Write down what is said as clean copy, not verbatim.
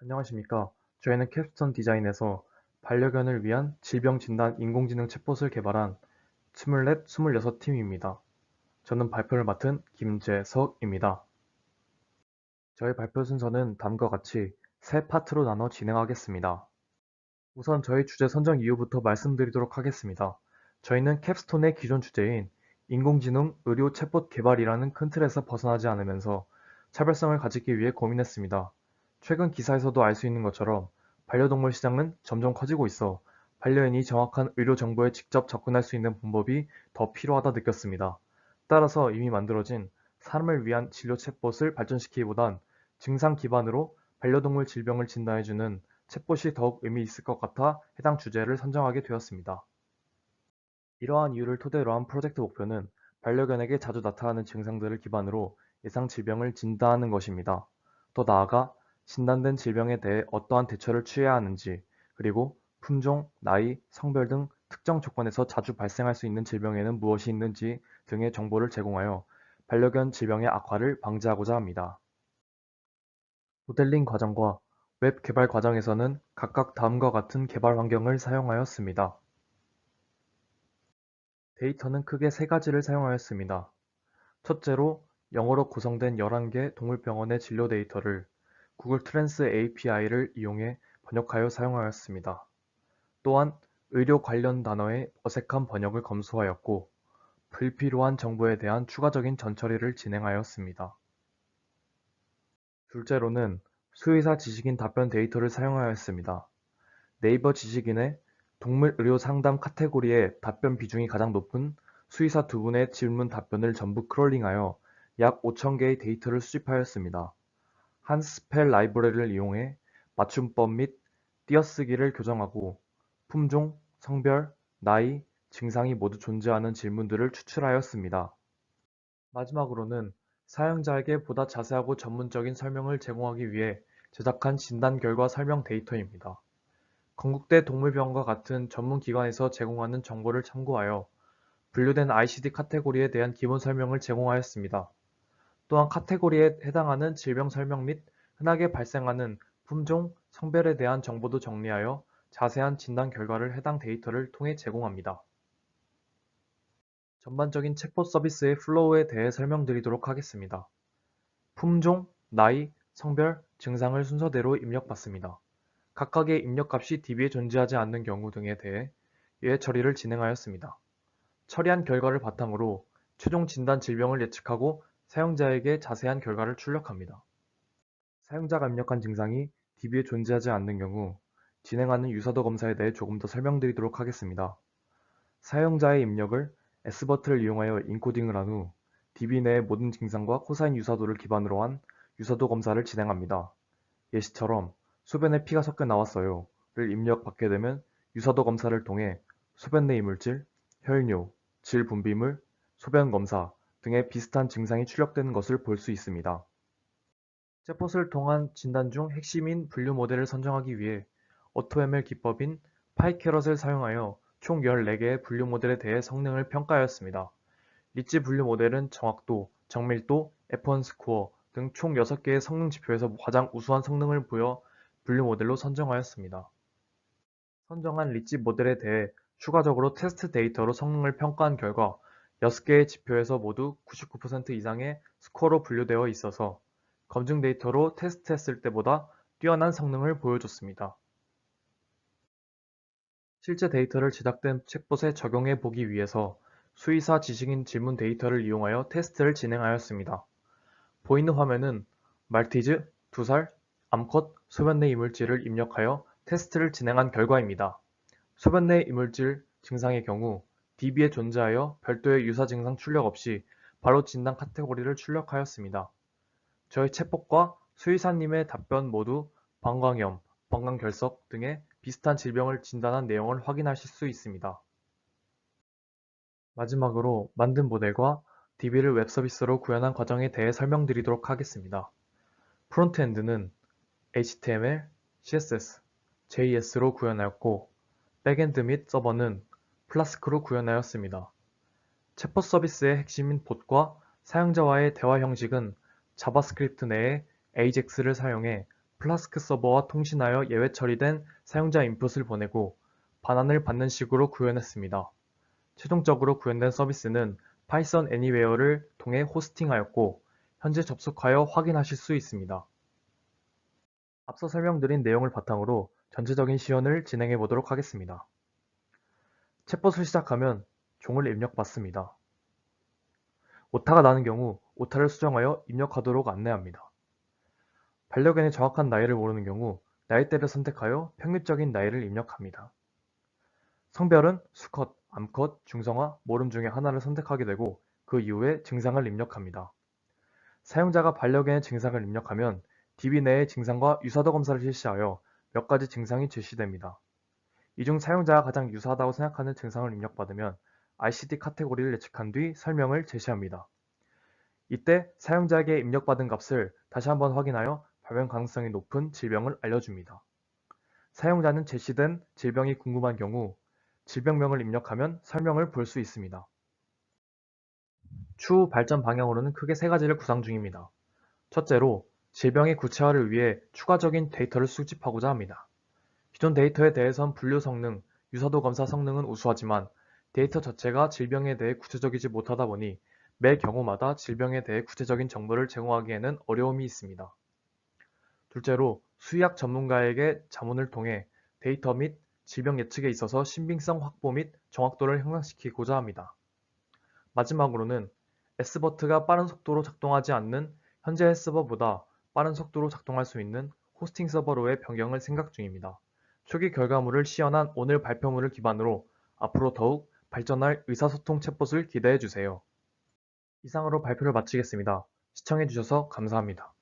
안녕하십니까. 저희는 캡스톤 디자인에서 반려견을 위한 질병 진단 인공지능 챗봇을 개발한 24, 26팀입니다. 저는 발표를 맡은 김재석입니다. 저희 발표 순서는 다음과 같이 세 파트로 나눠 진행하겠습니다. 우선 저희 주제 선정 이유부터 말씀드리도록 하겠습니다. 저희는 캡스톤의 기존 주제인 인공지능 의료 챗봇 개발이라는 큰 틀에서 벗어나지 않으면서 차별성을 가지기 위해 고민했습니다. 최근 기사에서도 알 수 있는 것처럼 반려동물 시장은 점점 커지고 있어 반려인이 정확한 의료 정보에 직접 접근할 수 있는 방법이 더 필요하다 느꼈습니다. 따라서 이미 만들어진 사람을 위한 진료 챗봇을 발전시키기보단 증상 기반으로 반려동물 질병을 진단해주는 챗봇이 더욱 의미 있을 것 같아 해당 주제를 선정하게 되었습니다. 이러한 이유를 토대로 한 프로젝트 목표는 반려견에게 자주 나타나는 증상들을 기반으로 예상 질병을 진단하는 것입니다. 더 나아가 진단된 질병에 대해 어떠한 대처를 취해야 하는지, 그리고 품종, 나이, 성별 등 특정 조건에서 자주 발생할 수 있는 질병에는 무엇이 있는지 등의 정보를 제공하여 반려견 질병의 악화를 방지하고자 합니다. 모델링 과정과 웹 개발 과정에서는 각각 다음과 같은 개발 환경을 사용하였습니다. 데이터는 크게 세 가지를 사용하였습니다. 첫째로 영어로 구성된 11개 동물병원의 진료 데이터를 구글 트랜스 API를 이용해 번역하여 사용하였습니다. 또한 의료 관련 단어의 어색한 번역을 검수하였고, 불필요한 정보에 대한 추가적인 전처리를 진행하였습니다. 둘째로는 수의사 지식인 답변 데이터를 사용하였습니다. 네이버 지식인의 동물 의료 상담 카테고리의 답변 비중이 가장 높은 수의사 두 분의 질문 답변을 전부 크롤링하여 약 5,000개의 데이터를 수집하였습니다. 한 스펠 라이브러리를 이용해 맞춤법 및 띄어쓰기를 교정하고 품종, 성별, 나이, 증상이 모두 존재하는 질문들을 추출하였습니다. 마지막으로는 사용자에게 보다 자세하고 전문적인 설명을 제공하기 위해 제작한 진단 결과 설명 데이터입니다. 건국대 동물병원과 같은 전문 기관에서 제공하는 정보를 참고하여 분류된 ICD 카테고리에 대한 기본 설명을 제공하였습니다. 또한 카테고리에 해당하는 질병 설명 및 흔하게 발생하는 품종, 성별에 대한 정보도 정리하여 자세한 진단 결과를 해당 데이터를 통해 제공합니다. 전반적인 챗봇 서비스의 플로우에 대해 설명드리도록 하겠습니다. 품종, 나이, 성별, 증상을 순서대로 입력받습니다. 각각의 입력값이 DB에 존재하지 않는 경우 등에 대해 예외 처리를 진행하였습니다. 처리한 결과를 바탕으로 최종 진단 질병을 예측하고 사용자에게 자세한 결과를 출력합니다. 사용자가 입력한 증상이 DB에 존재하지 않는 경우 진행하는 유사도 검사에 대해 조금 더 설명드리도록 하겠습니다. 사용자의 입력을 S버튼을 이용하여 인코딩을 한 후 DB 내의 모든 증상과 코사인 유사도를 기반으로 한 유사도 검사를 진행합니다. 예시처럼 소변에 피가 섞여 나왔어요를 입력받게 되면 유사도 검사를 통해 소변 내 이물질, 혈뇨, 질 분비물, 소변 검사 등의 비슷한 증상이 출력되는 것을 볼 수 있습니다. 챗봇을 통한 진단 중 핵심인 분류 모델을 선정하기 위해 AutoML 기법인 파이캐럿을 사용하여 총 14개의 분류 모델에 대해 성능을 평가하였습니다. 리치 분류 모델은 정확도, 정밀도, F1 스코어 등 총 6개의 성능 지표에서 가장 우수한 성능을 보여 분류 모델로 선정하였습니다. 선정한 리치 모델에 대해 추가적으로 테스트 데이터로 성능을 평가한 결과 6개의 지표에서 모두 99% 이상의 스코어로 분류되어 있어서 검증 데이터로 테스트했을 때보다 뛰어난 성능을 보여줬습니다. 실제 데이터를 제작된 챗봇에 적용해 보기 위해서 수의사 지식인 질문 데이터를 이용하여 테스트를 진행하였습니다. 보이는 화면은 말티즈, 두살, 암컷, 소변 내 이물질을 입력하여 테스트를 진행한 결과입니다. 소변 내 이물질 증상의 경우 DB에 존재하여 별도의 유사 증상 출력 없이 바로 진단 카테고리를 출력하였습니다. 저희 챗봇과 수의사님의 답변 모두 방광염, 방광결석 등의 비슷한 질병을 진단한 내용을 확인하실 수 있습니다. 마지막으로 만든 모델과 DB를 웹서비스로 구현한 과정에 대해 설명드리도록 하겠습니다. 프론트엔드는 HTML, CSS, JS로 구현하였고 백엔드 및 서버는 플라스크로 구현하였습니다. 챗봇 서비스의 핵심인 봇과 사용자와의 대화 형식은 자바스크립트 내에 AJAX를 사용해 플라스크 서버와 통신하여 예외 처리된 사용자 인풋을 보내고 반환을 받는 식으로 구현했습니다. 최종적으로 구현된 서비스는 파이썬 애니웨어를 통해 호스팅하였고 현재 접속하여 확인하실 수 있습니다. 앞서 설명드린 내용을 바탕으로 전체적인 시연을 진행해 보도록 하겠습니다. 챗봇을 시작하면 종을 입력받습니다. 오타가 나는 경우 오타를 수정하여 입력하도록 안내합니다. 반려견의 정확한 나이를 모르는 경우 나이대를 선택하여 평균적인 나이를 입력합니다. 성별은 수컷, 암컷, 중성화, 모름 중에 하나를 선택하게 되고 그 이후에 증상을 입력합니다. 사용자가 반려견의 증상을 입력하면 DB 내의 증상과 유사도 검사를 실시하여 몇 가지 증상이 제시됩니다. 이 중 사용자가 가장 유사하다고 생각하는 증상을 입력받으면 ICD 카테고리를 예측한 뒤 설명을 제시합니다. 이때 사용자에게 입력받은 값을 다시 한번 확인하여 발병 가능성이 높은 질병을 알려줍니다. 사용자는 제시된 질병이 궁금한 경우 질병명을 입력하면 설명을 볼 수 있습니다. 추후 발전 방향으로는 크게 세 가지를 구상 중입니다. 첫째로, 질병의 구체화를 위해 추가적인 데이터를 수집하고자 합니다. 기존 데이터에 대해선 분류 성능, 유사도 검사 성능은 우수하지만 데이터 자체가 질병에 대해 구체적이지 못하다 보니 매 경우마다 질병에 대해 구체적인 정보를 제공하기에는 어려움이 있습니다. 둘째로, 수의학 전문가에게 자문을 통해 데이터 및 질병 예측에 있어서 신빙성 확보 및 정확도를 향상시키고자 합니다. 마지막으로는 S버트가 빠른 속도로 작동하지 않는 현재의 서버보다 빠른 속도로 작동할 수 있는 호스팅 서버로의 변경을 생각 중입니다. 초기 결과물을 시연한 오늘 발표물을 기반으로 앞으로 더욱 발전할 의사소통 챗봇을 기대해 주세요. 이상으로 발표를 마치겠습니다. 시청해 주셔서 감사합니다.